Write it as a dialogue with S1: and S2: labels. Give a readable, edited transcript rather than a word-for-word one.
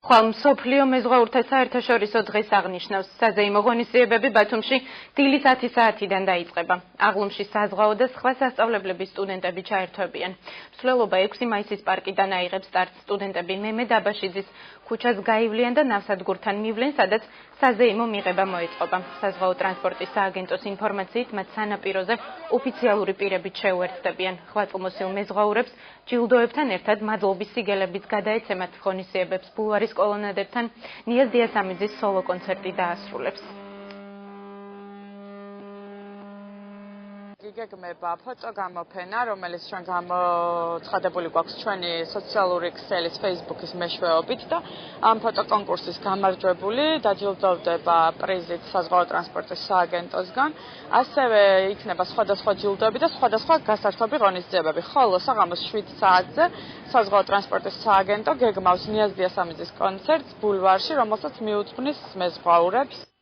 S1: ხვალ მსოფლიო მეზღვაურთა საერთაშორისო დღეს აღნიშნავს. საზეიმო ღონისძიებები ბათუმში დილის 10 საათიდან დაიწყება. აღლუმში საზღვაო და სხვა სასწავლებლების სტუდენტები ჩაერთვებიან. მსვლელობა 6 მაისის პარკიდან აიღებს სტარტს. სტუდენტები მემედ აბაშიძის ქუჩას გაივლიან და ნავსადგურთან მივლენ, სადაც საზეიმო მიღება მოეწყობა. საზღვაო ტრანსპორტის სააგენტოს ინფორმაციით, მათ სანაპიროზე ოფიციალური პირებით შეუერთდებიან. ხვაწლმოსილ მეზღვაურებს ჯილდოებთან ერთად მადლობის სიგელებიც გადაეცემათ. ღონისძიებებს ბულვარის კოლონადებთან ნიაზ დიასამიძის სოლო კონცერტი დაასრულებს.
S2: გიგეგმება ფოტო გამოფენა, რომელიც ჩვენ გამოცხადებული გვაქვს ჩვენი სოციალური ქსელის Facebook-ის მეშვეობით და ამ ფოტოკონკურსის გამარჯვებული დაჯილდოვდება პრიზით საზღვაო ტრანსპორტის სააგენტოსგან. ასევე იქნება სხვადასხვა ჯილდოები და სხვადასხვა გასართობი ღონისძიებები. ხოლო საღამოს 7 საათზე საზღვაო ტრანსპორტის სააგენტო გეგმავს ნიაზ დიასამიძის კონცერტს ბულვარში, რომელსაც მიუძღვნის მეზღვაურებს.